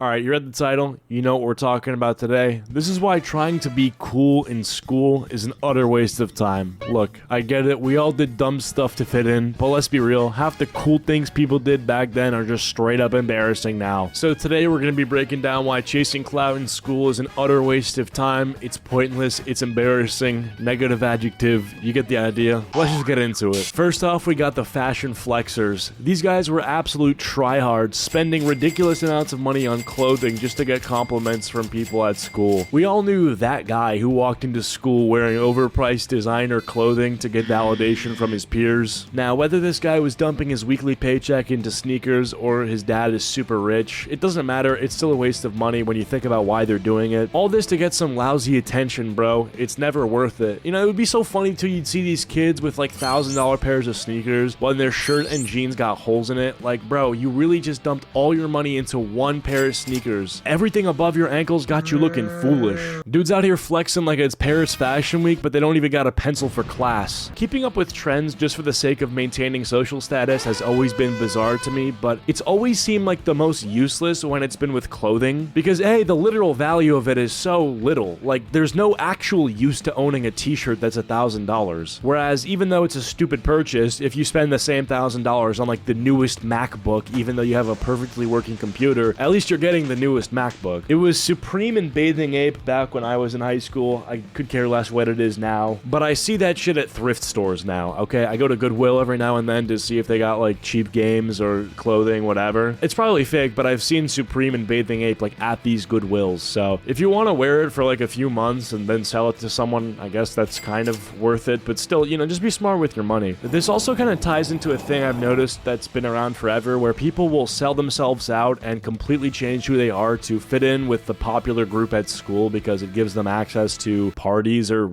Alright, you read the title, you know what we're talking about today. This is why trying to be cool in school is an utter waste of time. Look, I get it, we all did dumb stuff to fit in, but let's be real, half the cool things people did back then are just straight up embarrassing now. So today we're going to be breaking down why chasing clout in school is an utter waste of time, it's pointless, it's embarrassing, negative adjective, you get the idea. Let's just get into it. First off, we got the fashion flexers. These guys were absolute tryhards, spending ridiculous amounts of money on clothing just to get compliments from people at school. We all knew that guy who walked into school wearing overpriced designer clothing to get validation from his peers. Now, whether this guy was dumping his weekly paycheck into sneakers or his dad is super rich, it doesn't matter, it's still a waste of money when you think about why they're doing it. All this to get some lousy attention, bro. It's never worth it. You know, it would be so funny till you'd see these kids with like $1,000 pairs of sneakers while their shirt and jeans got holes in it. Like, bro, you really just dumped all your money into one pair of sneakers. Everything above your ankles got you looking foolish. Dudes out here flexing like it's Paris Fashion Week, but they don't even got a pencil for class. Keeping up with trends just for the sake of maintaining social status has always been bizarre to me, but it's always seemed like the most useless when it's been with clothing, because A, the literal value of it is so little. Like, there's no actual use to owning a t-shirt that's $1,000. Whereas, even though it's a stupid purchase, if you spend the same $1,000 on like the newest MacBook, even though you have a perfectly working computer, at least you're getting the newest MacBook. It was supreme in Bathing Ape back when I was in high school. I could care less what it is now, but I see that shit at thrift stores now, okay? I go to Goodwill every now and then to see if they got like cheap games or clothing, whatever. It's probably fake, but I've seen Supreme and Bathing Ape like at these Goodwills, so if you want to wear it for like a few months and then sell it to someone, I guess that's kind of worth it, but still, you know, just be smart with your money. This also kind of ties into a thing I've noticed that's been around forever, where people will sell themselves out and completely change who they are to fit in with the popular group at school because it gives them access to parties or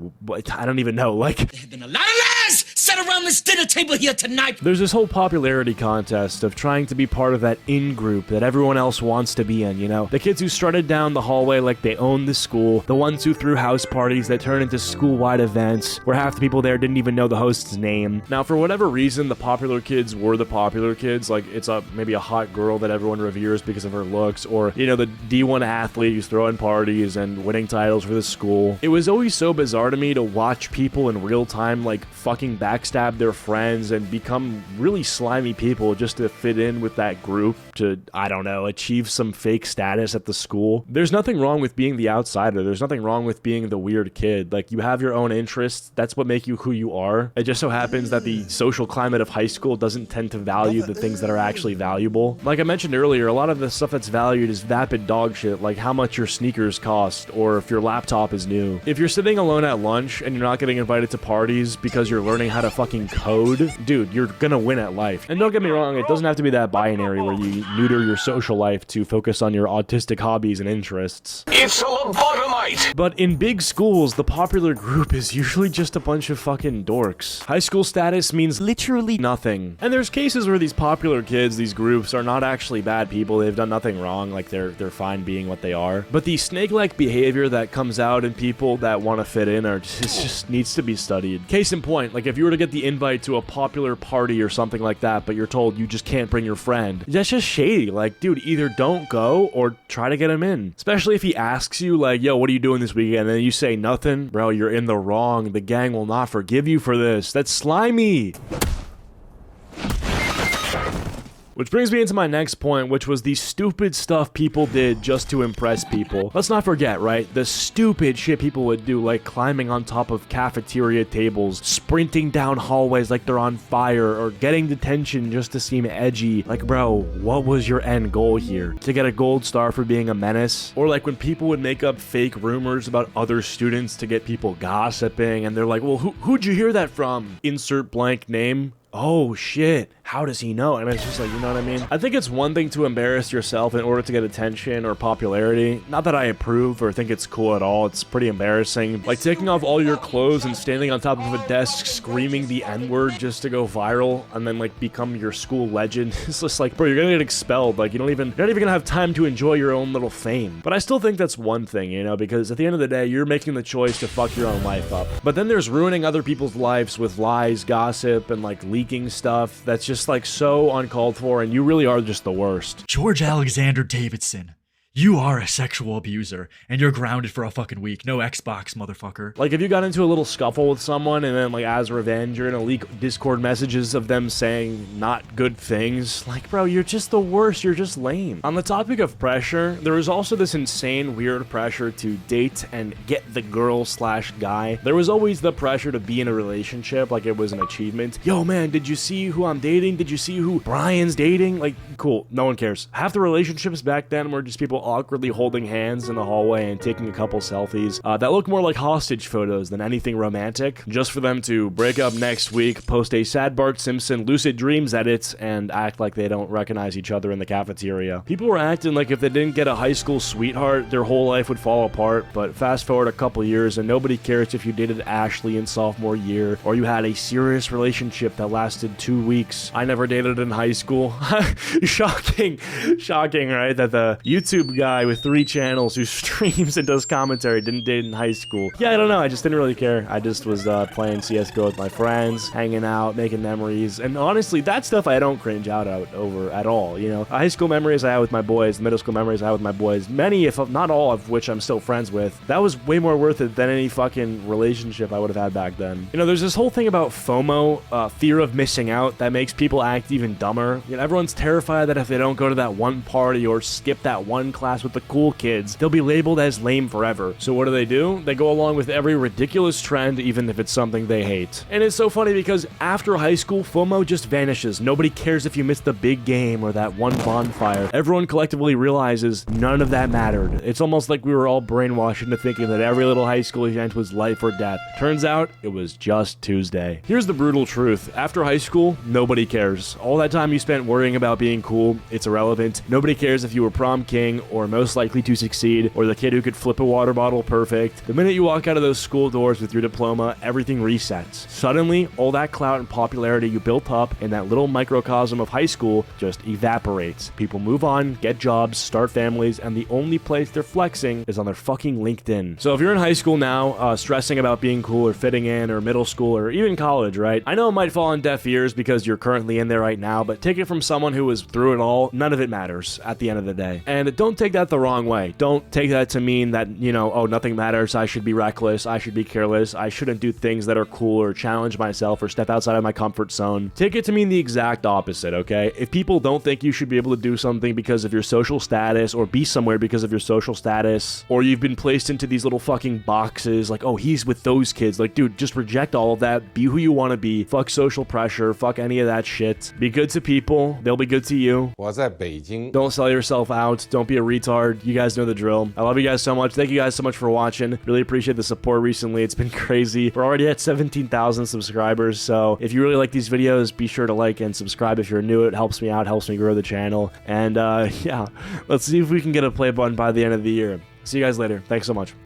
I don't even know, like, there have been a lot of lies set around this dinner table here tonight. There's this whole popularity contest of trying to be part of that in-group that everyone else wants to be in, you know? The kids who strutted down the hallway like they owned the school, the ones who threw house parties that turned into school-wide events where half the people there didn't even know the host's name. Now, for whatever reason, the popular kids were the popular kids, like it's maybe a hot girl that everyone reveres because of her looks, or, you know, the D1 athlete who's throwing parties and winning titles for the school. It was always so bizarre to me to watch people in real time like fucking backstab their friends and become really slimy people just to fit in with that group to, I don't know, achieve some fake status at the school. There's nothing wrong with being the outsider. There's nothing wrong with being the weird kid. Like, you have your own interests. That's what make you who you are. It just so happens that the social climate of high school doesn't tend to value the things that are actually valuable. Like I mentioned earlier, a lot of the stuff that's valued is vapid dog shit, like how much your sneakers cost or if your laptop is new. If you're sitting alone at lunch and you're not getting invited to parties because you're learning how to fucking code, dude, you're gonna win at life. And don't get me wrong, it doesn't have to be that binary where you neuter your social life to focus on your autistic hobbies and interests. It's a lobotomite! But in big schools, the popular group is usually just a bunch of fucking dorks. High school status means literally nothing. And there's cases where these popular kids, these groups, are not actually bad people. They've done nothing wrong, like they're fine being what they are. But the snake-like behavior that comes out in people that want to fit in just needs to be studied. Case in point, like if you were to get the invite to a popular party or something like that, but you're told you just can't bring your friend, that's just shady. Like, dude, either don't go or try to get him in. Especially if he asks you, like, yo, what are you doing this weekend? And then you say nothing, bro, you're in the wrong. The gang will not forgive you for this. That's slimy. Which brings me into my next point, which was the stupid stuff people did just to impress people. Let's not forget, right? The stupid shit people would do, like climbing on top of cafeteria tables, sprinting down hallways like they're on fire, or getting detention just to seem edgy. Like, bro, what was your end goal here? To get a gold star for being a menace? Or like when people would make up fake rumors about other students to get people gossiping, and they're like, well, who'd you hear that from? Insert blank name. Oh shit, how does he know? I mean, it's just like, you know what I mean? I think it's one thing to embarrass yourself in order to get attention or popularity. Not that I approve or think it's cool at all. It's pretty embarrassing. Like taking off all your clothes and standing on top of a desk screaming the N-word just to go viral and then like become your school legend. It's just like, bro, you're gonna get expelled. Like you're not even gonna have time to enjoy your own little fame. But I still think that's one thing, you know, because at the end of the day, you're making the choice to fuck your own life up. But then there's ruining other people's lives with lies, gossip, and like leaking stuff that's just like so uncalled for, and you really are just the worst. George Alexander Davidson. You are a sexual abuser, and you're grounded for a fucking week. No Xbox, motherfucker. Like, if you got into a little scuffle with someone and then, like, as revenge, you're gonna leak Discord messages of them saying not good things, like, bro, you're just the worst. You're just lame. On the topic of pressure, there was also this insane, weird pressure to date and get the girl/guy. There was always the pressure to be in a relationship, like it was an achievement. Yo, man, did you see who I'm dating? Did you see who Brian's dating? Like, cool. No one cares. Half the relationships back then were just people awkwardly holding hands in the hallway and taking a couple selfies that look more like hostage photos than anything romantic, just for them to break up next week, post a sad Bart Simpson lucid dreams edit, and act like they don't recognize each other in the cafeteria. People were acting like if they didn't get a high school sweetheart, their whole life would fall apart, but fast forward a couple years and nobody cares if you dated Ashley in sophomore year or you had a serious relationship that lasted 2 weeks. I never dated in high school. Shocking, right? That the YouTube guy with 3 channels who streams and does commentary didn't date in high school. Yeah, I don't know. I just didn't really care. I just was playing CSGO with my friends, hanging out, making memories. And honestly, that stuff I don't cringe out over at all. You know, high school memories I had with my boys, middle school memories I had with my boys, many, if not all of which I'm still friends with, that was way more worth it than any fucking relationship I would have had back then. You know, there's this whole thing about FOMO, fear of missing out, that makes people act even dumber. You know, everyone's terrified that if they don't go to that one party or skip that one class with the cool kids, they'll be labeled as lame forever. So what do? They go along with every ridiculous trend, even if it's something they hate. And it's so funny because after high school, FOMO just vanishes. Nobody cares if you missed the big game or that one bonfire. Everyone collectively realizes none of that mattered. It's almost like we were all brainwashed into thinking that every little high school event was life or death. Turns out, it was just Tuesday. Here's the brutal truth. After high school, nobody cares. All that time you spent worrying about being cool, it's irrelevant. Nobody cares if you were prom king or most likely to succeed or the kid who could flip a water bottle perfect. The minute you walk out of those school doors with your diploma, everything resets. Suddenly, all that clout and popularity you built up in that little microcosm of high school just evaporates. People move on, get jobs, start families, and the only place they're flexing is on their fucking LinkedIn. So if you're in high school now, stressing about being cool or fitting in, or middle school or even college, right? I know it might fall on deaf ears because you're currently in there right now, but take it from someone who was through it all. None of it matters at the end of the day. And don't take that the wrong way. Don't take that to mean that, you know, oh, nothing matters. I should be reckless. I should be careless. I shouldn't do things that are cool or challenge myself or step outside of my comfort zone. Take it to mean the exact opposite, okay? If people don't think you should be able to do something because of your social status or be somewhere because of your social status, or you've been placed into these little fucking boxes like, oh, he's with those kids. Like, dude, just reject all of that. Be who you want to be. Fuck social pressure. Fuck any of that shit. Be good to people. They'll be good to you. 我在北京 Don't sell yourself out. Don't be a retard. You guys know the drill. I love you guys so much. Thank you guys so much for watching. Really appreciate the support recently. It's been crazy. We're already at 17,000 subscribers. So if you really like these videos, be sure to like and subscribe if you're new. It helps me out, helps me grow the channel. And yeah, let's see if we can get a play button by the end of the year. See you guys later. Thanks so much.